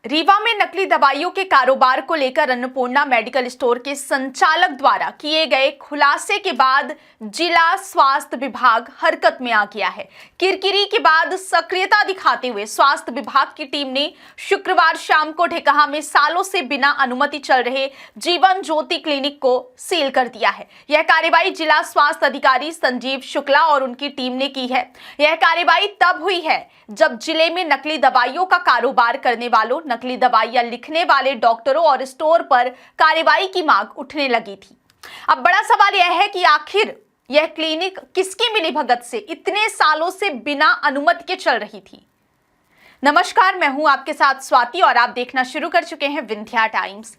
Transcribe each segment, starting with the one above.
रीवा में नकली दवाइयों के कारोबार को लेकर अन्नपूर्णा मेडिकल स्टोर के संचालक द्वारा किए गए खुलासे के बाद जिला स्वास्थ्य विभाग हरकत में आ गया है। किरकिरी के बाद सक्रियता दिखाते हुए स्वास्थ्य विभाग की टीम ने शुक्रवार शाम को ढेकहा में सालों से बिना अनुमति चल रहे जीवन ज्योति क्लिनिक को सील कर दिया है। यह कार्रवाई जिला स्वास्थ्य अधिकारी संजीव शुक्ला और उनकी टीम ने की है। यह कार्रवाई तब हुई है जब जिले में नकली दवाइयों का कारोबार करने वालों, नकली दवाइयां लिखने वाले डॉक्टरों और स्टोर पर कार्रवाई की मांग उठने लगी थी। अब बड़ा सवाल यह है कि आखिर यह क्लिनिक किसकी मिलीभगत से इतने सालों से बिना अनुमति के चल रही थी। नमस्कार, मैं हूं आपके साथ स्वाति और आप देखना शुरू कर चुके हैं विंध्या टाइम्स।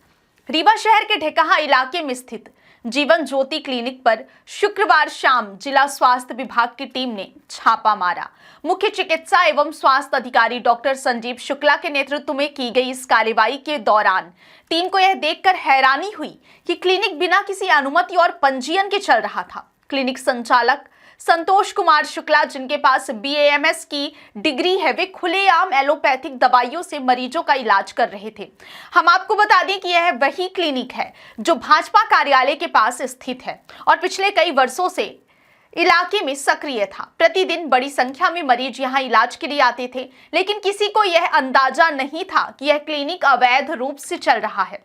रीवा शहर के ढेकहा इलाके में स्थित जीवन ज्योति क्लिनिक पर शुक्रवार शाम जिला स्वास्थ्य विभाग की टीम ने छापा मारा। मुख्य चिकित्सा एवं स्वास्थ्य अधिकारी डॉक्टर संजीव शुक्ला के नेतृत्व में की गई इस कार्रवाई के दौरान टीम को यह देखकर हैरानी हुई कि क्लिनिक बिना किसी अनुमति और पंजीयन के चल रहा था। क्लिनिक संचालक संतोष कुमार शुक्ला, जिनके पास BAMS की डिग्री है, वे खुलेआम एलोपैथिक दवाइयों से मरीजों का इलाज कर रहे थे। हम आपको बता दें कि यह वही क्लिनिक है जो भाजपा कार्यालय के पास स्थित है और पिछले कई वर्षों से इलाके में सक्रिय था। प्रतिदिन बड़ी संख्या में मरीज यहां इलाज के लिए आते थे, लेकिन किसी को यह अंदाजा नहीं था कि यह क्लिनिक अवैध रूप से चल रहा है।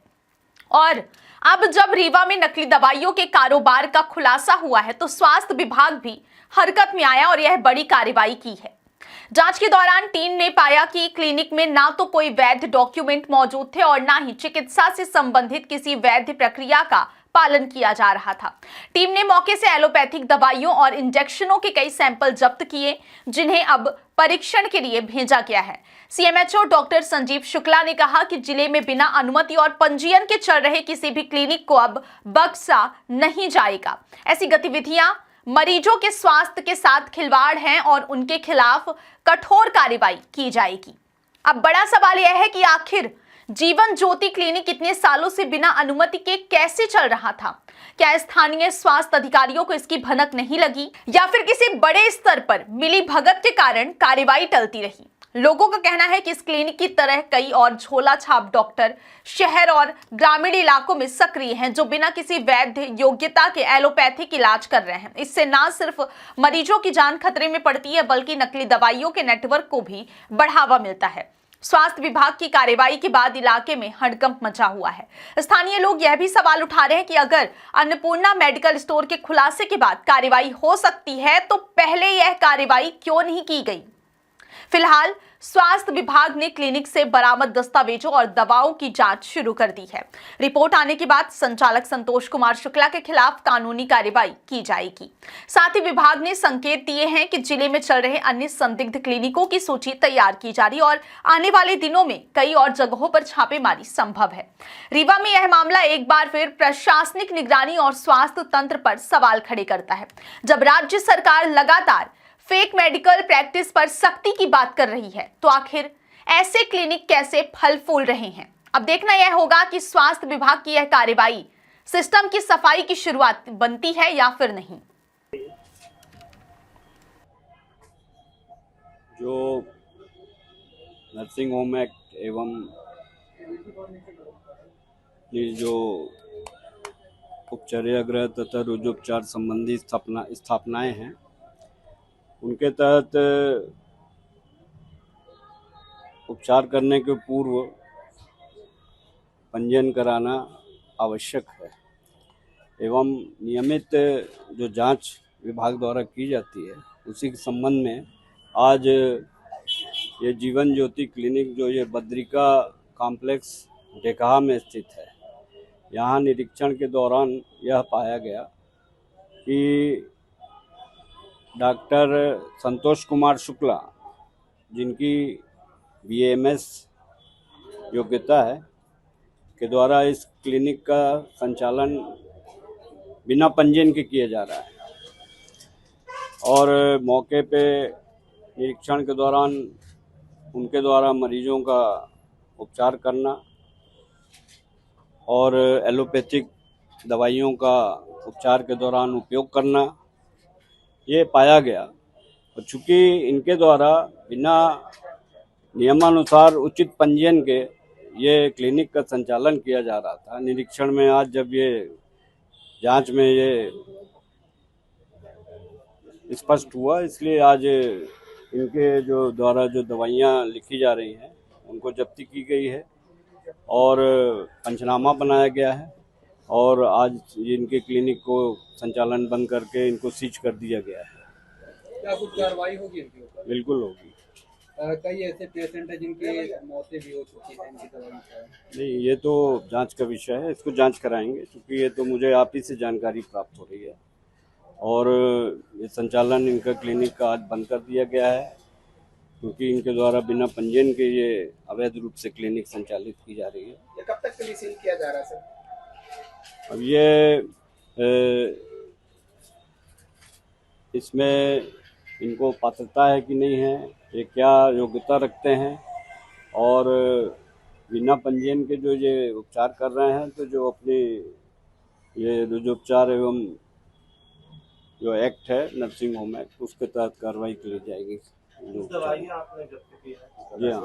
और अब जब रीवा में नकली दवाइयों के कारोबार का खुलासा हुआ है तो स्वास्थ्य विभाग भी हरकत में आया और यह बड़ी कार्रवाई की है। जांच के दौरान टीम ने पाया कि क्लिनिक में ना तो कोई वैध डॉक्यूमेंट मौजूद थे और ना ही चिकित्सा से संबंधित किसी वैध प्रक्रिया का पालन किया जा रहा था। टीम ने मौके से एलोपैथिक दवाइयों और इंजेक्शनों के कई सैंपल जब्त किए, जिन्हें अब परीक्षण के लिए भेजा गया है। CMHO डॉक्टर संजीव शुक्ला ने कहा कि जिले में बिना अनुमति और पंजीयन के चल रहे किसी भी क्लिनिक को अब बख्शा नहीं जाएगा। ऐसी गतिविधियां मरीजों के स्वास्थ्य के साथ खिलवाड़ हैं और उनके खिलाफ कठोर कार्रवाई की जाएगी। अब बड़ा सवाल यह है कि आखिर जीवन ज्योति क्लिनिक इतने सालों से बिना अनुमति के कैसे चल रहा था। क्या स्थानीय स्वास्थ्य अधिकारियों को इसकी भनक नहीं लगी या फिर किसी बड़े स्तर पर मिली भगत के कारण कार्रवाई टलती रही। लोगों का कहना है कि इस क्लिनिक की तरह कई और झोला छाप डॉक्टर शहर और ग्रामीण इलाकों में सक्रिय हैं जो बिना किसी वैध योग्यता के एलोपैथिक इलाज कर रहे हैं। इससे न सिर्फ मरीजों की जान खतरे में पड़ती है बल्कि नकली दवाइयों के नेटवर्क को भी बढ़ावा मिलता है। स्वास्थ्य विभाग की कार्रवाई के बाद इलाके में हड़कंप मचा हुआ है। स्थानीय लोग यह भी सवाल उठा रहे हैं कि अगर अन्नपूर्णा मेडिकल स्टोर के खुलासे के बाद कार्रवाई हो सकती है तो पहले यह कार्रवाई क्यों नहीं की गई। फिलहाल स्वास्थ्य विभाग ने क्लिनिक से बरामद दस्तावेजों और दवाओं की जांच शुरू कर दी है। रिपोर्ट आने के बाद संचालक संतोष कुमार शुक्ला के खिलाफ कानूनी कार्रवाई की जाएगी। साथ ही विभाग ने संकेत दिए हैं कि जिले में चल रहे अन्य संदिग्ध क्लिनिकों की सूची तैयार की जा रही और आने वाले दिनों में कई और जगहों पर छापेमारी संभव है। रीवा में यह मामला एक बार फिर प्रशासनिक निगरानी और स्वास्थ्य तंत्र पर सवाल खड़े करता है। जब राज्य सरकार लगातार फेक मेडिकल प्रैक्टिस पर सख्ती की बात कर रही है तो आखिर ऐसे क्लिनिक कैसे फल फूल रहे हैं। अब देखना यह होगा कि स्वास्थ्य विभाग की यह कार्रवाई सिस्टम की सफाई की शुरुआत बनती है या फिर नहीं। जो नर्सिंग होम एक्ट एवं ये जो उपचर्या गृह तथा रुजोपचार संबंधी स्थापनाएं हैं, उनके तहत उपचार करने के पूर्व पंजीयन कराना आवश्यक है एवं नियमित जो जांच विभाग द्वारा की जाती है उसी के संबंध में आज ये जीवन ज्योति क्लिनिक जो ये बद्रिका कॉम्प्लेक्स ढेकहा में स्थित है, यहाँ निरीक्षण के दौरान यह पाया गया कि डॉक्टर संतोष कुमार शुक्ला, जिनकी BAMS योग्यता है, के द्वारा इस क्लिनिक का संचालन बिना पंजीयन के किया जा रहा है और मौके पे निरीक्षण के दौरान उनके द्वारा मरीजों का उपचार करना और एलोपैथिक दवाइयों का उपचार के दौरान उपयोग करना ये पाया गया। और चूँकि इनके द्वारा बिना नियमानुसार उचित पंजीयन के ये क्लिनिक का संचालन किया जा रहा था। निरीक्षण में आज जब ये जांच में ये स्पष्ट हुआ, इसलिए आज इनके जो द्वारा जो दवाइयाँ लिखी जा रही हैं उनको जब्ती की गई है और पंचनामा बनाया गया है और आज इनके क्लिनिक को संचालन बंद करके इनको सीज कर दिया गया है। क्या कुछ कार्रवाई होगी इनके ऊपर? बिल्कुल होगी। कई ऐसे पेशेंट हैं जिनकी मौतें भी हो चुकी हैं इनकी दवाई से। नहीं, ये तो जांच का विषय है, इसको जांच कराएंगे क्योंकि ये तो मुझे आप ही से जानकारी प्राप्त हो रही है और ये संचालन इनका क्लिनिक का आज बंद कर दिया गया है क्योंकि इनके द्वारा बिना पंजीयन के ये अवैध रूप से क्लिनिक संचालित की जा रही है। ये कब तक के लिए सील किया जा रहा है सर? अब ये इसमें इनको पात्रता है कि नहीं है, ये क्या योग्यता रखते हैं और बिना पंजीयन के जो ये उपचार कर रहे हैं तो जो अपनी ये जो उपचार एवं जो एक्ट है नर्सिंग होम एक्ट उसके तहत कार्रवाई की जाएगी। दवाइयाँ आपने जब्त की है? जी हाँ।